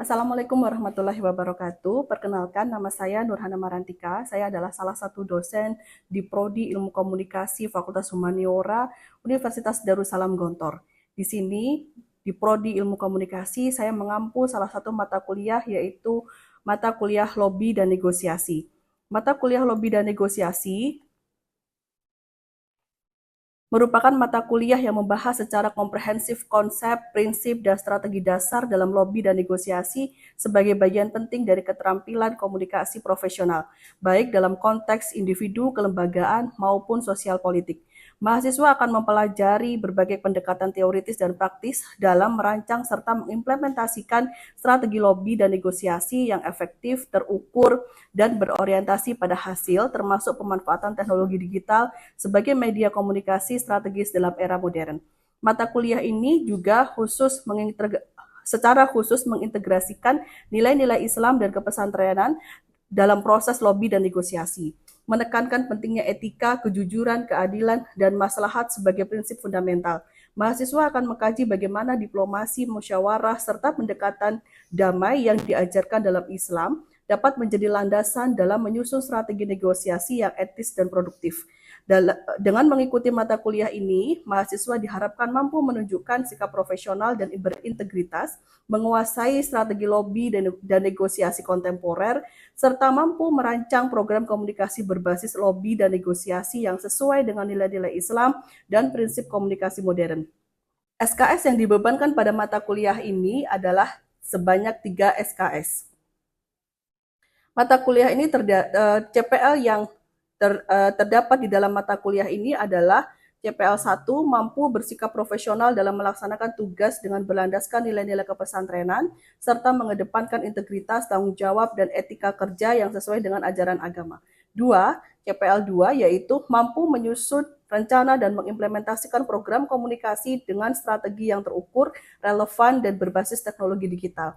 Assalamualaikum warahmatullahi wabarakatuh. Perkenalkan, nama saya Nurhana Marantika. Saya adalah salah satu dosen di Prodi Ilmu Komunikasi Fakultas Humaniora Universitas Darussalam Gontor. Di sini, di Prodi Ilmu Komunikasi, saya mengampu salah satu mata kuliah yaitu mata kuliah Lobby dan Negosiasi. Mata kuliah Lobby dan Negosiasi merupakan mata kuliah yang membahas secara komprehensif konsep, prinsip, dan strategi dasar dalam lobby dan negosiasi sebagai bagian penting dari keterampilan komunikasi profesional, baik dalam konteks individu, kelembagaan, maupun sosial politik. Mahasiswa akan mempelajari berbagai pendekatan teoritis dan praktis dalam merancang serta mengimplementasikan strategi lobby dan negosiasi yang efektif, terukur, dan berorientasi pada hasil, termasuk pemanfaatan teknologi digital sebagai media komunikasi strategis dalam era modern. Mata kuliah ini juga secara khusus mengintegrasikan nilai-nilai Islam dan kepesantrenan dalam proses lobby dan negosiasi, menekankan pentingnya etika, kejujuran, keadilan, dan maslahat sebagai prinsip fundamental. Mahasiswa akan mengkaji bagaimana diplomasi, musyawarah, serta pendekatan damai yang diajarkan dalam Islam dapat menjadi landasan dalam menyusun strategi negosiasi yang etis dan produktif. Dengan mengikuti mata kuliah ini, mahasiswa diharapkan mampu menunjukkan sikap profesional dan berintegritas, menguasai strategi lobby dan negosiasi kontemporer, serta mampu merancang program komunikasi berbasis lobby dan negosiasi yang sesuai dengan nilai-nilai Islam dan prinsip komunikasi modern. SKS yang dibebankan pada mata kuliah ini adalah sebanyak 3 SKS. Mata kuliah ini CPL yang terdapat di dalam mata kuliah ini adalah CPL 1, mampu bersikap profesional dalam melaksanakan tugas dengan berlandaskan nilai-nilai kepesantrenan, serta mengedepankan integritas, tanggung jawab, dan etika kerja yang sesuai dengan ajaran agama. 2, CPL 2, yaitu mampu menyusun rencana dan mengimplementasikan program komunikasi dengan strategi yang terukur, relevan, dan berbasis teknologi digital.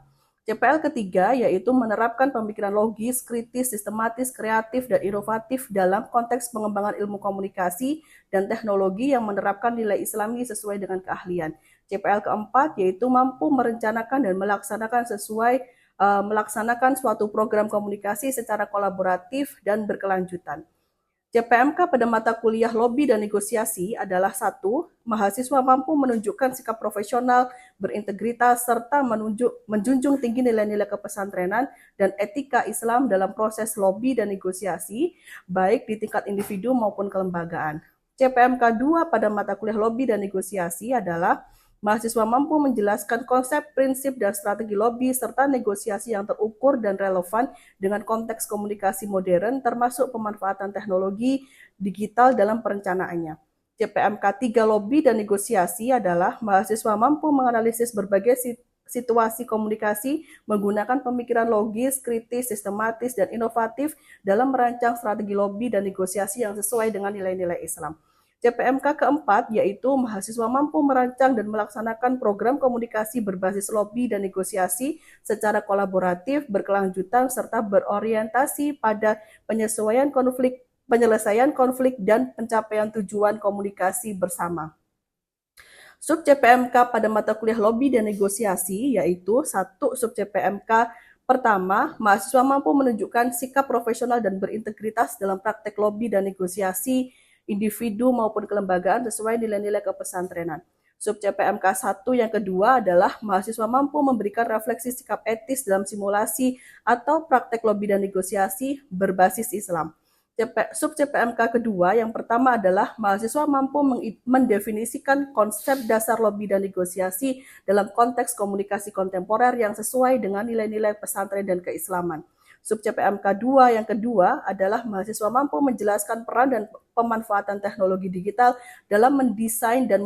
CPL ketiga yaitu menerapkan pemikiran logis, kritis, sistematis, kreatif, dan inovatif dalam konteks pengembangan ilmu komunikasi dan teknologi yang menerapkan nilai Islami sesuai dengan keahlian. CPL keempat yaitu mampu merencanakan dan melaksanakan suatu program komunikasi secara kolaboratif dan berkelanjutan. CPMK pada mata kuliah lobby dan negosiasi adalah 1, mahasiswa mampu menunjukkan sikap profesional, berintegritas, serta menjunjung tinggi nilai-nilai kepesantrenan dan etika Islam dalam proses lobby dan negosiasi, baik di tingkat individu maupun kelembagaan. CPMK 2 pada mata kuliah lobby dan negosiasi adalah mahasiswa mampu menjelaskan konsep, prinsip, dan strategi lobby serta negosiasi yang terukur dan relevan dengan konteks komunikasi modern termasuk pemanfaatan teknologi digital dalam perencanaannya. CPMK 3 lobby dan negosiasi adalah mahasiswa mampu menganalisis berbagai situasi komunikasi menggunakan pemikiran logis, kritis, sistematis, dan inovatif dalam merancang strategi lobby dan negosiasi yang sesuai dengan nilai-nilai Islam. CPMK keempat yaitu mahasiswa mampu merancang dan melaksanakan program komunikasi berbasis lobby dan negosiasi secara kolaboratif, berkelanjutan, serta berorientasi pada penyelesaian konflik dan pencapaian tujuan komunikasi bersama. Sub CPMK pada mata kuliah lobby dan negosiasi yaitu 1 sub CPMK pertama, mahasiswa mampu menunjukkan sikap profesional dan berintegritas dalam praktek lobby dan negosiasi individu maupun kelembagaan sesuai nilai-nilai kepesantrenan. Sub CPMK 1 yang kedua adalah mahasiswa mampu memberikan refleksi sikap etis dalam simulasi atau praktek lobby dan negosiasi berbasis Islam. Sub CPMK kedua yang pertama adalah mahasiswa mampu mendefinisikan konsep dasar lobby dan negosiasi dalam konteks komunikasi kontemporer yang sesuai dengan nilai-nilai pesantren dan keislaman. Sub CPMK 2 yang kedua adalah mahasiswa mampu menjelaskan peran dan pemanfaatan teknologi digital dalam mendesain dan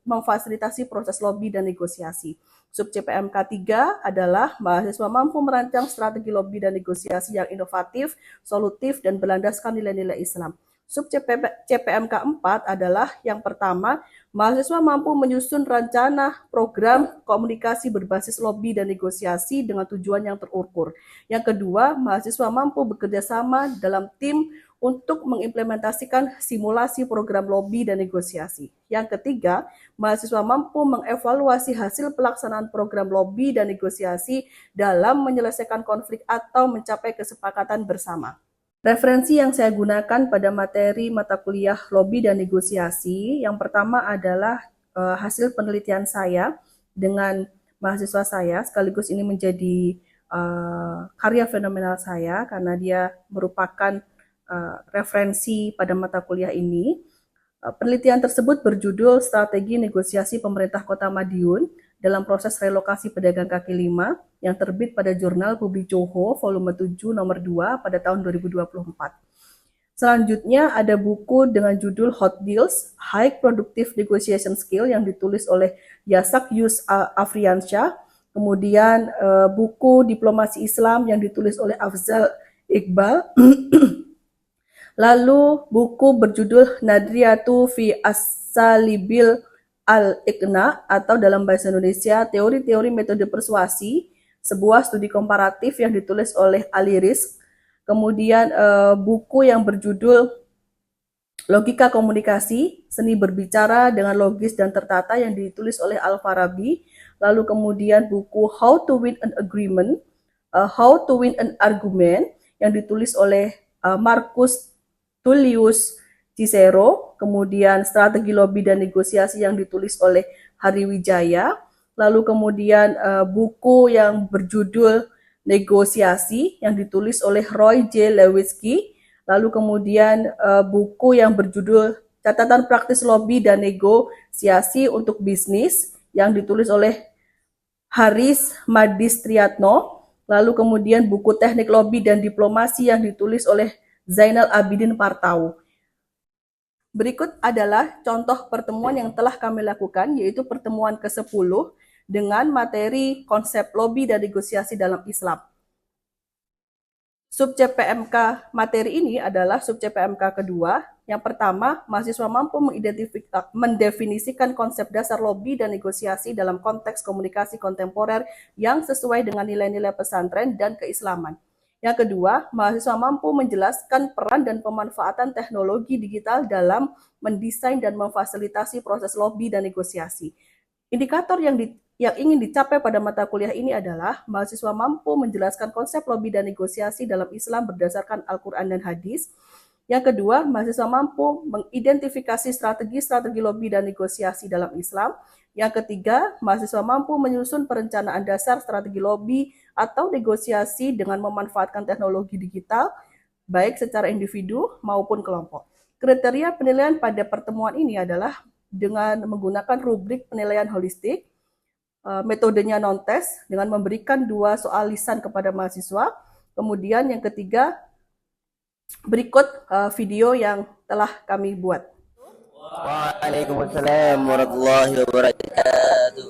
memfasilitasi proses lobby dan negosiasi. Sub CPMK 3 adalah mahasiswa mampu merancang strategi lobby dan negosiasi yang inovatif, solutif, dan berlandaskan nilai-nilai Islam. Sub CPMK 4 adalah yang pertama, mahasiswa mampu menyusun rencana program komunikasi berbasis lobby dan negosiasi dengan tujuan yang terukur. Yang kedua, mahasiswa mampu bekerja sama dalam tim untuk mengimplementasikan simulasi program lobby dan negosiasi. Yang ketiga, mahasiswa mampu mengevaluasi hasil pelaksanaan program lobby dan negosiasi dalam menyelesaikan konflik atau mencapai kesepakatan bersama. Referensi yang saya gunakan pada materi mata kuliah lobby dan negosiasi, yang pertama adalah hasil penelitian saya dengan mahasiswa saya, sekaligus ini menjadi karya fenomenal saya karena dia merupakan referensi pada mata kuliah ini. Penelitian tersebut berjudul Strategi Negosiasi Pemerintah Kota Madiun dalam proses relokasi pedagang kaki lima yang terbit pada jurnal Publik Joho volume 7 nomor 2 pada tahun 2024. Selanjutnya ada buku dengan judul Hot Deals, High Productive Negotiation Skill yang ditulis oleh Yasak Yus Afriansyah. Kemudian buku Diplomasi Islam yang ditulis oleh Afzal Iqbal. Lalu buku berjudul Nadriyatu fi As-Salibil Al-Iqna atau dalam bahasa Indonesia Teori-teori Metode Persuasi, sebuah studi komparatif yang ditulis oleh Ali Rizk. Kemudian buku yang berjudul Logika Komunikasi, Seni Berbicara dengan Logis dan Tertata yang ditulis oleh Al-Farabi. Lalu kemudian buku How to Win an Agreement, How to Win an Argument yang ditulis oleh Marcus Tullius Cicero, kemudian Strategi Lobby dan Negosiasi yang ditulis oleh Hari Wijaya, lalu kemudian buku yang berjudul Negosiasi yang ditulis oleh Roy J. Lewitsky, lalu kemudian buku yang berjudul Catatan Praktis Lobby dan Negosiasi untuk Bisnis yang ditulis oleh Haris Madistriatno, lalu kemudian buku Teknik Lobby dan Diplomasi yang ditulis oleh Zainal Abidin Partau. Berikut adalah contoh pertemuan yang telah kami lakukan, yaitu pertemuan ke-10 dengan materi konsep lobby dan negosiasi dalam Islam. Sub CPMK materi ini adalah sub CPMK kedua. Yang pertama, mahasiswa mampu mendefinisikan konsep dasar lobby dan negosiasi dalam konteks komunikasi kontemporer yang sesuai dengan nilai-nilai pesantren dan keislaman. Yang kedua, mahasiswa mampu menjelaskan peran dan pemanfaatan teknologi digital dalam mendesain dan memfasilitasi proses lobby dan negosiasi. Indikator yang ingin dicapai pada mata kuliah ini adalah mahasiswa mampu menjelaskan konsep lobby dan negosiasi dalam Islam berdasarkan Al-Quran dan Hadis. Yang kedua, mahasiswa mampu mengidentifikasi strategi-strategi lobby dan negosiasi dalam Islam. Yang ketiga, mahasiswa mampu menyusun perencanaan dasar strategi lobby atau negosiasi dengan memanfaatkan teknologi digital, baik secara individu maupun kelompok. Kriteria penilaian pada pertemuan ini adalah dengan menggunakan rubrik penilaian holistik, metodenya non-tes dengan memberikan 2 soal lisan kepada mahasiswa. Kemudian yang ketiga, berikut video yang telah kami buat. Waalaikumsalam warahmatullahi wabarakatuh.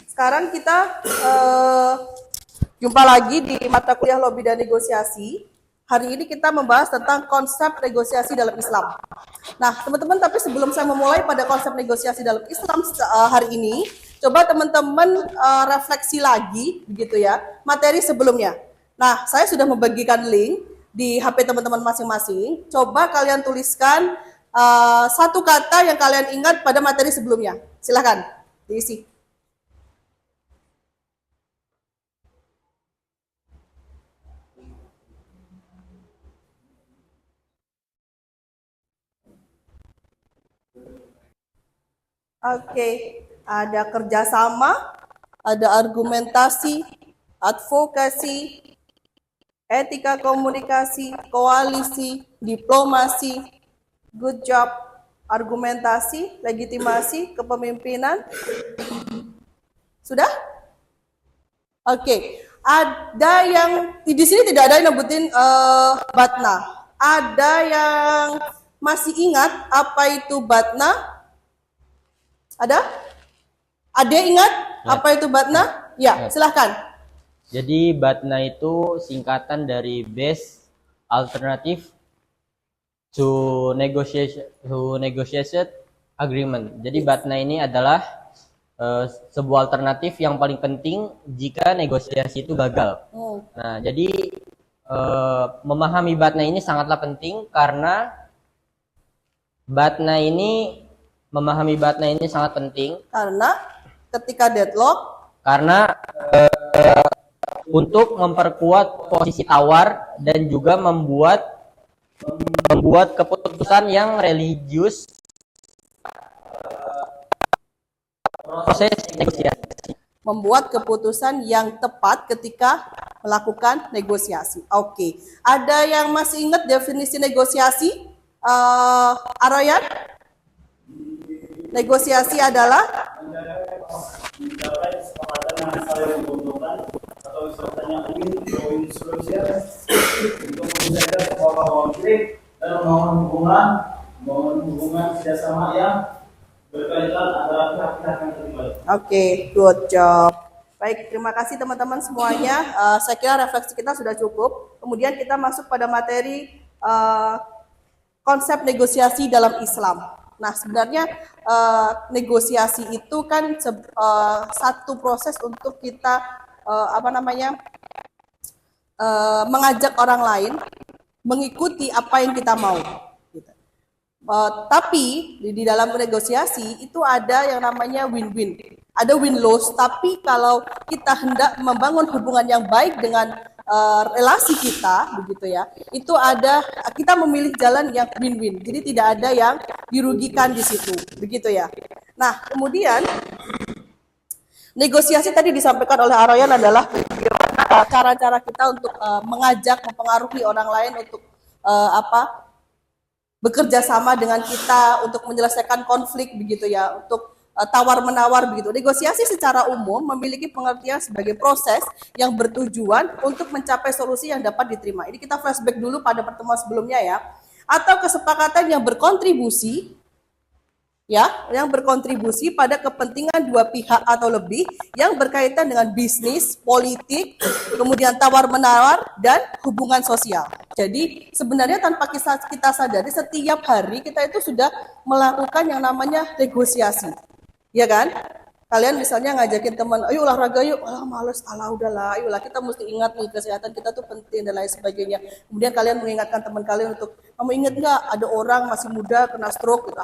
Sekarang kita jumpa lagi di mata kuliah lobby dan negosiasi. Hari ini kita membahas tentang konsep negosiasi dalam Islam. Nah, teman-teman, tapi sebelum saya memulai pada konsep negosiasi dalam Islam hari ini, coba teman-teman refleksi lagi, begitu ya, materi sebelumnya. Nah, saya sudah membagikan link di HP teman-teman masing-masing. Coba kalian tuliskan satu kata yang kalian ingat pada materi sebelumnya. Silakan diisi. Oke, ada kerjasama, ada argumentasi, advokasi, etika komunikasi, koalisi, diplomasi, good job, argumentasi, legitimasi, kepemimpinan. Sudah? Oke. Ada yang di sini tidak ada yang nyebutin batna. Ada yang masih ingat apa itu batna? Ada? Ada ingat apa itu batna? Ya, silahkan. Jadi BATNA itu singkatan dari Best Alternative to negotiate agreement. Jadi batna ini adalah sebuah alternatif yang paling penting jika negosiasi itu gagal. Nah, jadi memahami batna ini sangatlah penting karena memahami batna ini sangat penting karena ketika deadlock, karena untuk memperkuat posisi tawar dan juga membuat keputusan yang religius proses negosiasi. Membuat keputusan yang tepat ketika melakukan negosiasi. Oke. Ada yang masih ingat definisi negosiasi? Aroyan? Negosiasi adalah mencapai kesepakatan yang saling menguntungkan atau istilahnya win-win solution untuk menyelesaikan sebuah konflik dan membangun hubungan kerjasama yang berkaitan antara pihak-pihak yang terlibat. Oke, good job. Baik, terima kasih teman-teman semuanya. Saya kira refleksi kita sudah cukup. Kemudian kita masuk pada materi konsep negosiasi dalam Islam. Nah, sebenarnya negosiasi itu kan satu proses untuk kita mengajak orang lain mengikuti apa yang kita mau. Gitu. Tapi di dalam negosiasi itu ada yang namanya win-win, ada win-loss. Tapi kalau kita hendak membangun hubungan yang baik dengan relasi kita, begitu ya, itu ada kita memilih jalan yang win-win. Jadi tidak ada yang dirugikan di situ, begitu ya. Nah, kemudian negosiasi tadi disampaikan oleh Aroyan adalah cara-cara kita untuk mengajak, mempengaruhi orang lain untuk bekerja sama dengan kita untuk menyelesaikan konflik, begitu ya, untuk tawar-menawar begitu. Negosiasi secara umum memiliki pengertian sebagai proses yang bertujuan untuk mencapai solusi yang dapat diterima. Ini kita flashback dulu pada pertemuan sebelumnya ya. Atau kesepakatan yang berkontribusi pada kepentingan dua pihak atau lebih yang berkaitan dengan bisnis, politik, kemudian tawar-menawar dan hubungan sosial. Jadi sebenarnya tanpa kita sadari setiap hari kita itu sudah melakukan yang namanya negosiasi. Ya kan? Kalian misalnya ngajakin teman, ayo olahraga yuk, males, udahlah, ayolah, kita mesti ingat nih kesehatan kita tuh penting dan lain sebagainya. Kemudian kalian mengingatkan teman kalian untuk, kamu ingat nggak ada orang masih muda kena stroke? Gitu.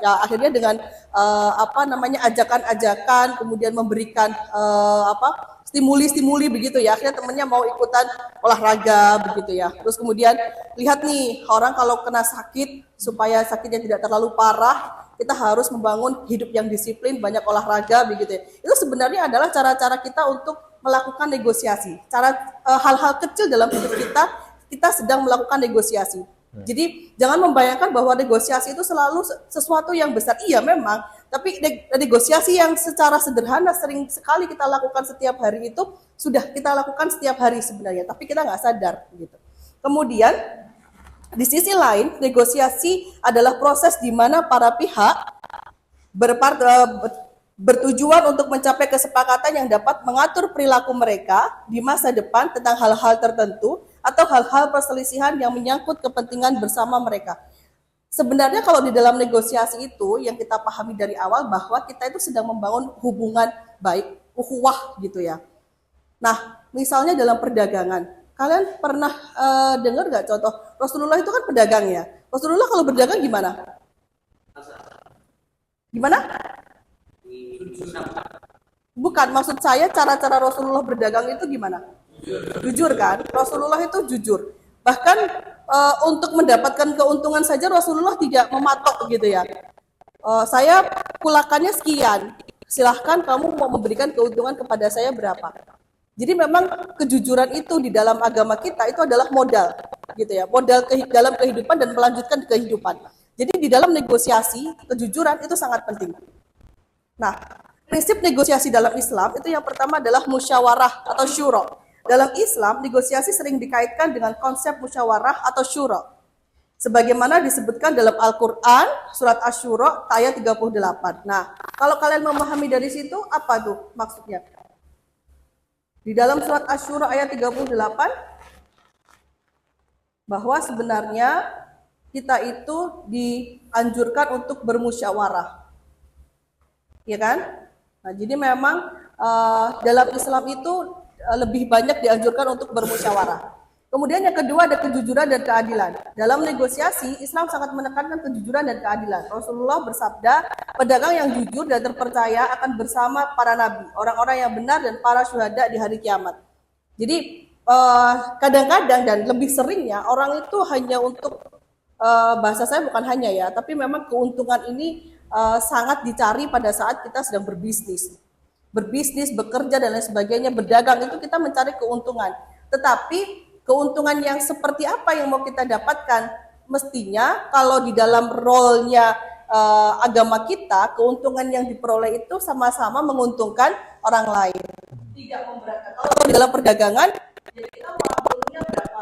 Akhirnya dengan ajakan-ajakan, kemudian memberikan stimuli begitu ya, akhirnya temennya mau ikutan olahraga begitu ya. Terus kemudian lihat nih, orang kalau kena sakit supaya sakitnya tidak terlalu parah, kita harus membangun hidup yang disiplin, banyak olahraga begitu ya. Itu sebenarnya adalah cara-cara kita untuk melakukan negosiasi. Hal-hal kecil dalam hidup kita sedang melakukan negosiasi. Jadi jangan membayangkan bahwa negosiasi itu selalu sesuatu yang besar. Iya memang, tapi negosiasi yang secara sederhana sering sekali kita lakukan setiap hari itu sudah kita lakukan setiap hari sebenarnya, tapi kita nggak sadar gitu. Kemudian di sisi lain, negosiasi adalah proses di mana para pihak bertujuan untuk mencapai kesepakatan yang dapat mengatur perilaku mereka di masa depan tentang hal-hal tertentu atau hal-hal perselisihan yang menyangkut kepentingan bersama mereka. Sebenarnya kalau di dalam negosiasi itu yang kita pahami dari awal bahwa kita itu sedang membangun hubungan baik, ukhuwah gitu ya. Nah, misalnya dalam perdagangan, kalian pernah dengar nggak contoh Rasulullah itu kan pedagang ya? Rasulullah kalau berdagang gimana? Gimana? Bukan, maksud saya cara-cara Rasulullah berdagang itu gimana? Jujur kan? Rasulullah itu jujur. Bahkan untuk mendapatkan keuntungan saja Rasulullah tidak mematok gitu ya. Saya kulakannya sekian, silahkan kamu mau memberikan keuntungan kepada saya berapa. Jadi memang kejujuran itu di dalam agama kita itu adalah modal, gitu ya, modal dalam kehidupan dan melanjutkan kehidupan. Jadi di dalam negosiasi kejujuran itu sangat penting. Nah, prinsip negosiasi dalam Islam itu yang pertama adalah musyawarah atau syura. Dalam Islam negosiasi sering dikaitkan dengan konsep musyawarah atau syura. Sebagaimana disebutkan dalam Al-Quran surat Asy-Syura ayat 38. Nah, kalau kalian memahami dari situ apa tuh maksudnya? Di dalam surat Asy-Syura ayat 38 bahwa sebenarnya kita itu dianjurkan untuk bermusyawarah, ya kan? Nah, jadi memang dalam Islam itu lebih banyak dianjurkan untuk bermusyawarah. Kemudian yang kedua ada kejujuran dan keadilan. Dalam negosiasi, Islam sangat menekankan kejujuran dan keadilan. Rasulullah bersabda, pedagang yang jujur dan terpercaya akan bersama para nabi, orang-orang yang benar dan para syuhada di hari kiamat. Jadi kadang-kadang dan lebih seringnya orang itu hanya untuk bahasa saya bukan hanya ya, tapi memang keuntungan ini sangat dicari pada saat kita sedang berbisnis, bekerja dan lain sebagainya, berdagang itu kita mencari keuntungan. Tetapi keuntungan yang seperti apa yang mau kita dapatkan? Mestinya kalau di dalam role-nya agama kita, keuntungan yang diperoleh itu sama-sama menguntungkan orang lain. Tidak memberatkan. Kalau di dalam perdagangan, ya kita mampunya berapa?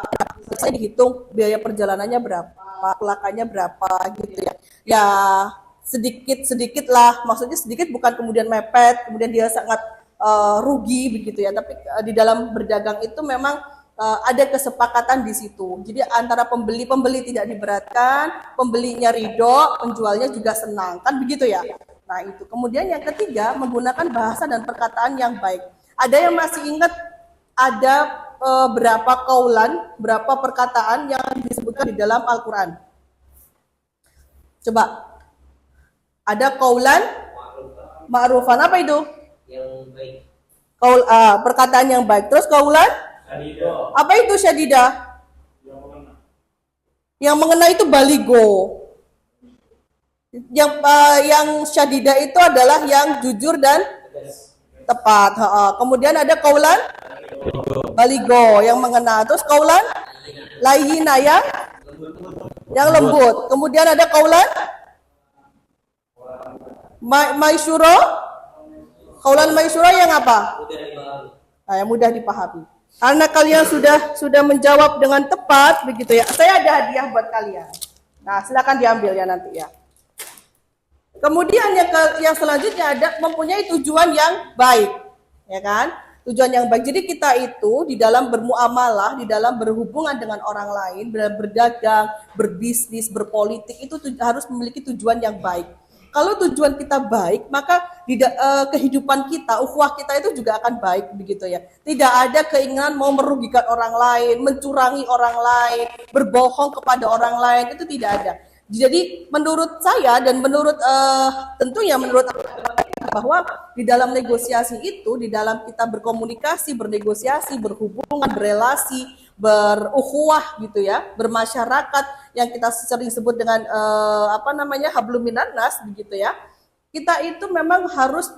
Saya dihitung biaya perjalanannya berapa, pelakanya berapa gitu ya. Ya sedikit lah, maksudnya sedikit bukan kemudian mepet, kemudian dia sangat rugi begitu ya. Tapi di dalam berdagang itu memang ada kesepakatan di situ. Jadi antara pembeli tidak diberatkan, pembelinya ridho, penjualnya juga senang, kan begitu ya. Nah itu. Kemudian yang ketiga, menggunakan bahasa dan perkataan yang baik. Ada yang masih ingat ada berapa kaulan, berapa perkataan yang disebutkan di dalam Al-Quran? Coba. Ada kaulan, ma'rufan, apa itu? Yang baik. Perkataan yang baik. Terus kaulan? Syadidah. Apa itu syadidah? Yang mengena itu baligo. Yang syadidah itu adalah yang jujur dan tepat. Kemudian ada kaulan baligo yang mengena. Terus kaulan layyina yang lembut. Kemudian ada kaulan maisyura. Kaulan maisyura yang apa? Nah, yang mudah dipahami. Karena kalian sudah menjawab dengan tepat begitu ya. Saya ada hadiah buat kalian. Nah, silakan diambil ya nanti ya. Kemudian yang selanjutnya ada mempunyai tujuan yang baik, ya kan? Tujuan yang baik. Jadi kita itu di dalam bermuamalah, di dalam berhubungan dengan orang lain, berdagang, berbisnis, berpolitik itu harus memiliki tujuan yang baik. Kalau tujuan kita baik, maka kehidupan kita, ukhuwah kita itu juga akan baik begitu ya. Tidak ada keinginan mau merugikan orang lain, mencurangi orang lain, berbohong kepada orang lain, itu tidak ada. Jadi menurut saya dan menurut tentunya menurut bahwa di dalam negosiasi itu, di dalam kita berkomunikasi, bernegosiasi, berhubungan, berelasi, berukhuwah gitu ya, bermasyarakat yang kita sering sebut dengan hablum minan nas begitu ya. Kita itu memang harus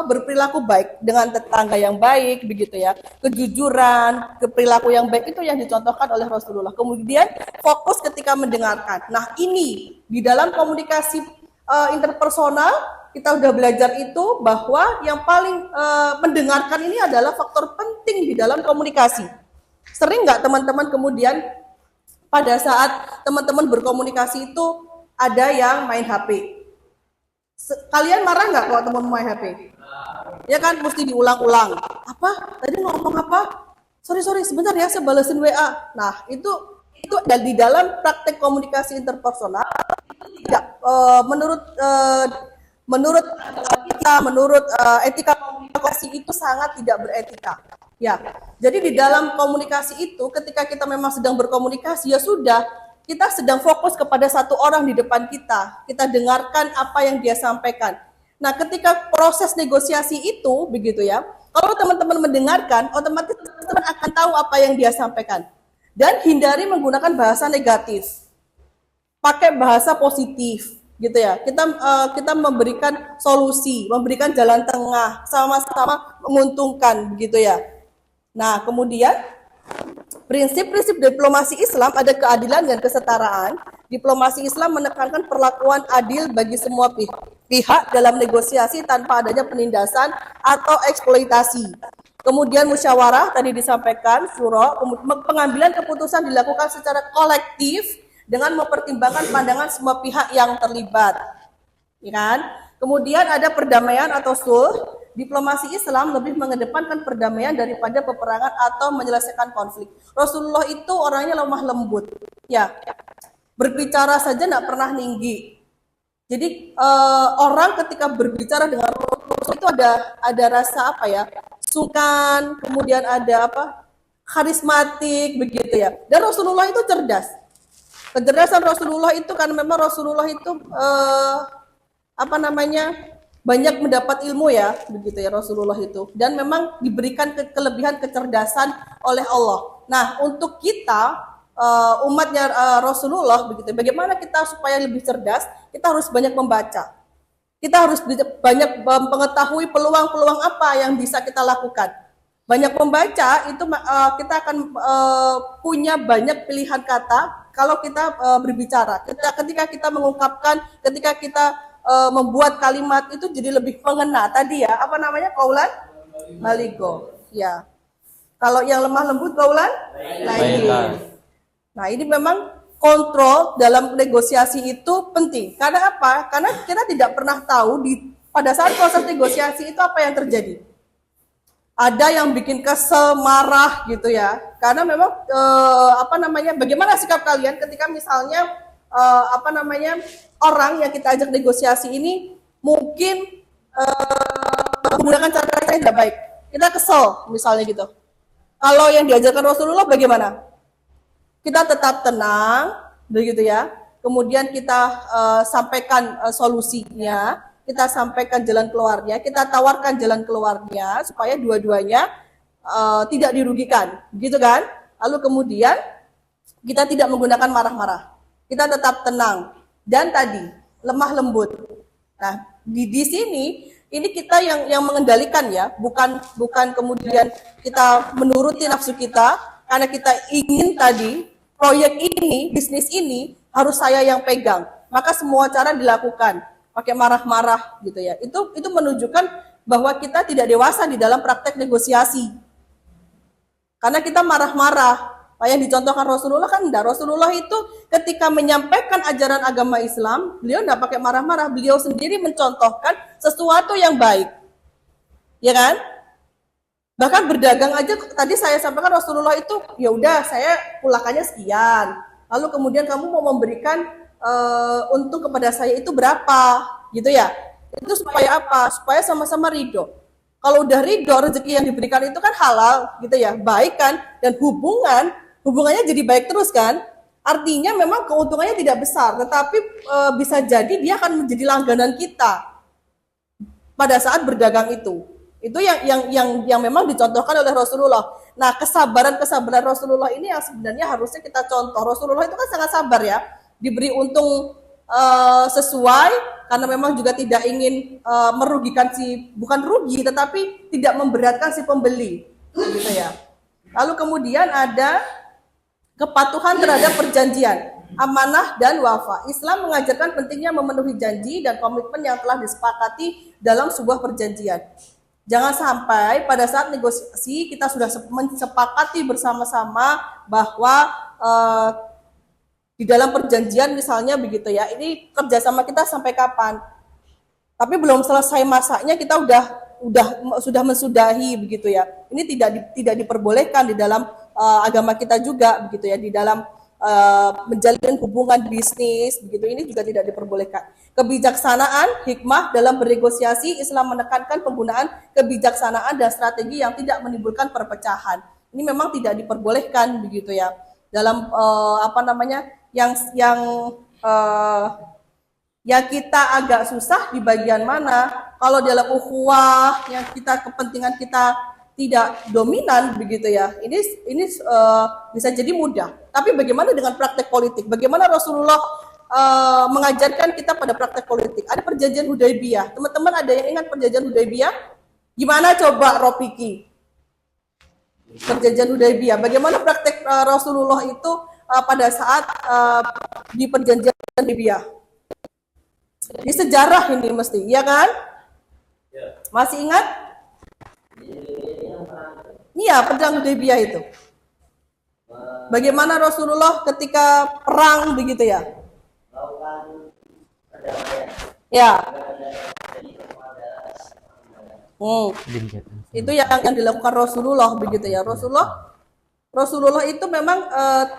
berperilaku baik dengan tetangga yang baik begitu ya. Kejujuran, perilaku yang baik itu yang dicontohkan oleh Rasulullah. Kemudian fokus ketika mendengarkan. Nah, ini di dalam komunikasi interpersonal kita udah belajar itu bahwa yang paling mendengarkan ini adalah faktor penting di dalam komunikasi. Sering nggak teman-teman kemudian pada saat teman-teman berkomunikasi itu ada yang main HP? Kalian marah nggak kalau teman main HP? Ya kan, mesti diulang-ulang. Apa? Tadi ngomong apa? Sorry, sebentar ya, saya balesin WA. Nah, itu di dalam praktek komunikasi interpersonal itu tidak menurut etika komunikasi itu sangat tidak beretika. Ya, jadi di dalam komunikasi itu ketika kita memang sedang berkomunikasi ya sudah, kita sedang fokus kepada satu orang di depan kita. Kita dengarkan apa yang dia sampaikan. Nah, ketika proses negosiasi itu begitu ya, kalau teman-teman mendengarkan, otomatis teman-teman akan tahu apa yang dia sampaikan. Dan hindari menggunakan bahasa negatif. Pakai bahasa positif gitu ya. Kita memberikan solusi, memberikan jalan tengah, sama-sama menguntungkan begitu ya. Nah, kemudian prinsip-prinsip diplomasi Islam ada keadilan dan kesetaraan. Diplomasi Islam menekankan perlakuan adil bagi semua pihak dalam negosiasi tanpa adanya penindasan atau eksploitasi. Kemudian musyawarah tadi disampaikan, syura, pengambilan keputusan dilakukan secara kolektif dengan mempertimbangkan pandangan semua pihak yang terlibat. Ya kan? Kemudian ada perdamaian atau sulh. Diplomasi Islam lebih mengedepankan perdamaian daripada peperangan atau menyelesaikan konflik. Rasulullah itu orangnya lemah lembut. Ya. berbicara saja tidak pernah tinggi. Jadi orang ketika berbicara dengan Rasulullah itu ada rasa apa ya, sungkan, kemudian ada apa, karismatik begitu ya. Dan Rasulullah itu cerdas. Kecerdasan Rasulullah itu karena memang Rasulullah itu apa namanya, banyak mendapat ilmu ya, begitu ya Rasulullah itu. Dan memang diberikan kelebihan kecerdasan oleh Allah. Nah, untuk kita umatnya Rasulullah begitu. Bagaimana kita supaya lebih cerdas? Kita harus banyak membaca. Kita harus banyak mengetahui peluang-peluang apa yang bisa kita lakukan. Banyak membaca itu kita akan punya banyak pilihan kata kalau kita berbicara. Ketika kita mengungkapkan, ketika kita membuat kalimat itu jadi lebih mengena tadi ya. Apa namanya? Qaulan baligo. Ya. Kalau yang lemah lembut qaulan lain. Nah, ini memang kontrol dalam negosiasi itu penting. Karena apa? Karena kita tidak pernah tahu pada saat proses negosiasi itu apa yang terjadi. Ada yang bikin kesel, marah gitu ya. Karena memang apa namanya? Bagaimana sikap kalian ketika misalnya apa namanya? Orang yang kita ajak negosiasi ini mungkin menggunakan cara-cara yang tidak baik. Kita kesel misalnya gitu. Kalau yang diajarkan Rasulullah bagaimana? Kita tetap tenang, begitu ya. Kemudian kita sampaikan solusinya, kita sampaikan jalan keluarnya, kita tawarkan jalan keluarnya supaya dua-duanya tidak dirugikan, gitu kan? Lalu kemudian kita tidak menggunakan marah-marah, kita tetap tenang dan tadi lemah lembut. Nah, di sini ini kita yang mengendalikan ya, bukan kemudian kita menuruti nafsu kita karena kita ingin tadi proyek ini, bisnis ini harus saya yang pegang. Maka semua cara dilakukan pakai marah-marah gitu ya. Itu menunjukkan bahwa kita tidak dewasa di dalam praktek negosiasi. Karena kita marah-marah. Yang dicontohkan Rasulullah kan enggak. Rasulullah itu ketika menyampaikan ajaran agama Islam, beliau enggak pakai marah-marah. Beliau sendiri mencontohkan sesuatu yang baik. Ya kan? Bahkan berdagang aja tadi saya sampaikan Rasulullah itu ya udah saya pulakannya sekian. Lalu kemudian kamu mau memberikan untung kepada saya itu berapa gitu ya. Itu supaya apa? Supaya sama-sama ridho. Kalau udah ridho rezeki yang diberikan itu kan halal gitu ya, baik kan, dan hubungannya jadi baik terus kan. Artinya memang keuntungannya tidak besar, tetapi bisa jadi dia akan menjadi langganan kita pada saat berdagang itu. Itu yang memang dicontohkan oleh Rasulullah. Nah, kesabaran Rasulullah ini yang sebenarnya harusnya kita contoh. Rasulullah itu kan sangat sabar ya. Diberi untung sesuai karena memang juga tidak ingin merugikan bukan rugi tetapi tidak memberatkan si pembeli. Gitu ya. Lalu kemudian ada kepatuhan terhadap perjanjian, amanah dan wafa. Islam mengajarkan pentingnya memenuhi janji dan komitmen yang telah disepakati dalam sebuah perjanjian. Jangan sampai pada saat negosiasi kita sudah menyepakati bersama-sama bahwa di dalam perjanjian misalnya begitu ya, ini kerjasama kita sampai kapan? Tapi belum selesai masanya kita sudah mensudahi begitu ya. Ini tidak diperbolehkan di dalam agama kita juga begitu ya, di dalam menjalin hubungan bisnis begitu, ini juga tidak diperbolehkan. Kebijaksanaan, hikmah dalam bernegosiasi, Islam menekankan penggunaan kebijaksanaan dan strategi yang tidak menimbulkan perpecahan. Ini memang tidak diperbolehkan begitu ya. Dalam apa namanya yang kita agak susah di bagian mana? Kalau dalam ukhuwah yang kepentingan kita tidak dominan begitu ya. Ini bisa jadi mudah. Tapi bagaimana dengan praktek politik? Bagaimana Rasulullah mengajarkan kita pada praktek politik? Ada perjanjian Hudaibiyah. Teman-teman ada yang ingat perjanjian Hudaibiyah? Gimana coba Ropiki? Perjanjian Hudaibiyah. Bagaimana praktek Rasulullah itu pada saat di perjanjian Hudaibiyah? Di sejarah ini mesti, ya kan? Masih ingat? Iya, perjanjian Hudaibiyah itu. Bagaimana Rasulullah ketika perang begitu ya? Ya. Itu yang dilakukan Rasulullah begitu ya. Rasulullah itu memang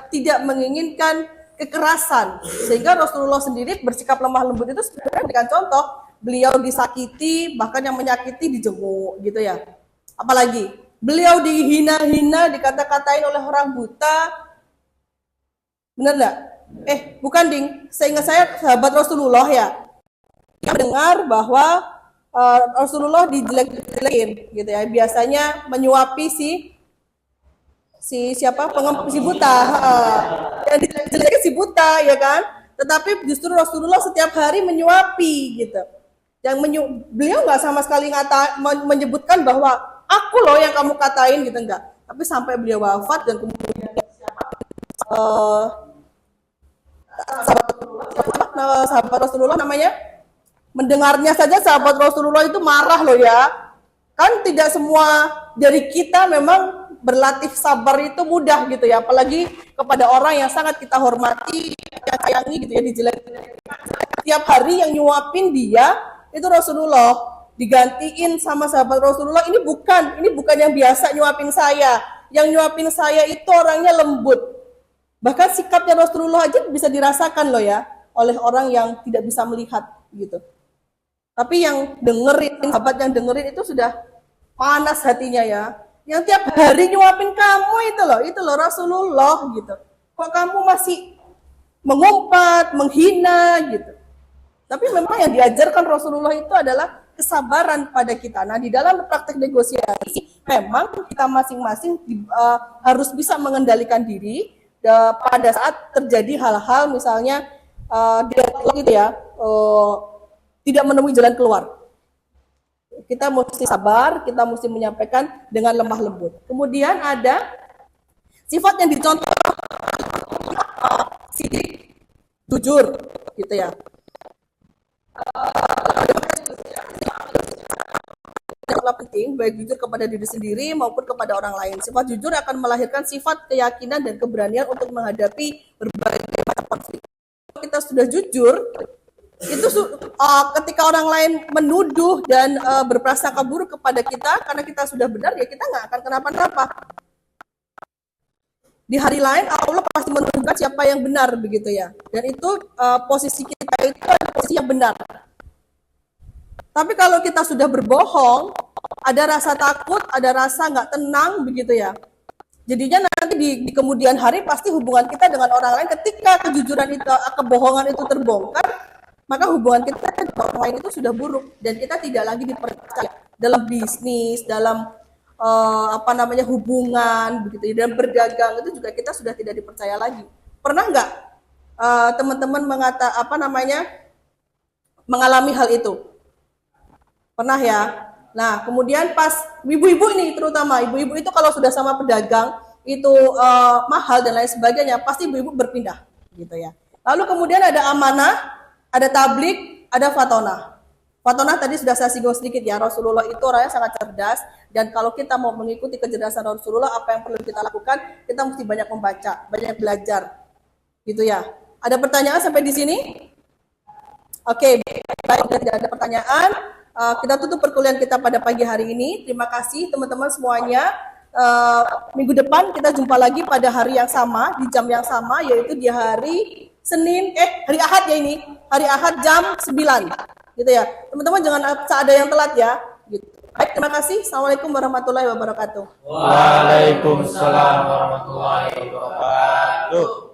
tidak menginginkan kekerasan, sehingga Rasulullah sendiri bersikap lemah lembut itu sebenarnya memberikan contoh. Beliau disakiti, bahkan yang menyakiti dijenguk gitu ya. Apalagi beliau dihina-hina, dikata-katain oleh orang buta. Bener nggak? Bukan ding. Seingat saya sahabat Rasulullah ya, yang mendengar bahwa Rasulullah dijelek-jelekin gitu ya. Biasanya menyuapi si siapa si buta, yang dijelekin si buta ya kan. Tetapi justru Rasulullah setiap hari menyuapi gitu. Beliau nggak sama sekali menyebutkan bahwa aku loh yang kamu katain gitu, enggak. Tapi sampai beliau wafat dan kemudian sahabat Rasulullah namanya, mendengarnya saja sahabat Rasulullah itu marah loh ya. Kan tidak semua dari kita memang berlatih sabar itu mudah gitu ya, apalagi kepada orang yang sangat kita hormati, kita sayangi gitu ya, dijelek-jelekin. Tiap hari yang nyuapin dia itu Rasulullah, digantiin sama sahabat Rasulullah. Ini bukan yang biasa nyuapin saya. Yang nyuapin saya itu orangnya lembut. Bahkan sikapnya Rasulullah aja bisa dirasakan loh ya oleh orang yang tidak bisa melihat gitu. Tapi yang dengerin, sahabat yang dengerin itu sudah panas hatinya ya. Yang tiap hari nyuapin kamu itu loh Rasulullah gitu. Kok kamu masih mengumpat, menghina gitu. Tapi memang yang diajarkan Rasulullah itu adalah kesabaran pada kita. Nah, di dalam praktek negosiasi, memang kita masing-masing harus bisa mengendalikan diri pada saat terjadi hal-hal misalnya dialog gitu ya, tidak menemui jalan keluar. Kita mesti sabar, kita mesti menyampaikan dengan lemah lembut. Kemudian ada sifat yang dicontoh, sidik, jujur, gitu ya. Yang penting, baik jujur kepada diri sendiri maupun kepada orang lain. Sifat jujur akan melahirkan sifat keyakinan dan keberanian untuk menghadapi berbagai macam konflik. Kalau kita sudah jujur, itu ketika orang lain menuduh dan berprasangka buruk kepada kita karena kita sudah benar, ya kita nggak akan kenapa-napa. Di hari lain Allah pasti menentukan siapa yang benar begitu ya. Dan itu posisi kita itu adalah posisi yang benar. Tapi kalau kita sudah berbohong, ada rasa takut, ada rasa nggak tenang begitu ya. Jadinya nanti di kemudian hari pasti hubungan kita dengan orang lain, ketika kejujuran itu, kebohongan itu terbongkar, maka hubungan kita dengan orang lain itu sudah buruk dan kita tidak lagi dipercaya dalam bisnis, dalam hubungan begitu, dalam berdagang itu juga kita sudah tidak dipercaya lagi. Pernah nggak teman-teman mengalami hal itu? Pernah ya. Nah, kemudian pas ibu-ibu ini, terutama ibu-ibu itu kalau sudah sama pedagang itu mahal dan lain sebagainya, pasti ibu-ibu berpindah gitu ya. Lalu kemudian ada amanah, ada tablik, ada fatonah. Fatonah tadi sudah saya singgung sedikit ya, Rasulullah itu orangnya sangat cerdas, dan kalau kita mau mengikuti kecerdasan Rasulullah, apa yang perlu kita lakukan? Kita mesti banyak membaca, banyak belajar gitu ya. Ada pertanyaan sampai di sini? Oke, baik, tidak ada pertanyaan. Kita tutup perkuliahan kita pada pagi hari ini. Terima kasih teman-teman semuanya. Minggu depan kita jumpa lagi pada hari yang sama, di jam yang sama, yaitu di hari Senin, hari Ahad ya ini. Hari Ahad jam 9. Gitu ya. Teman-teman jangan ada yang telat ya. Gitu. Baik, terima kasih. Assalamualaikum warahmatullahi wabarakatuh. Waalaikumsalam warahmatullahi wabarakatuh.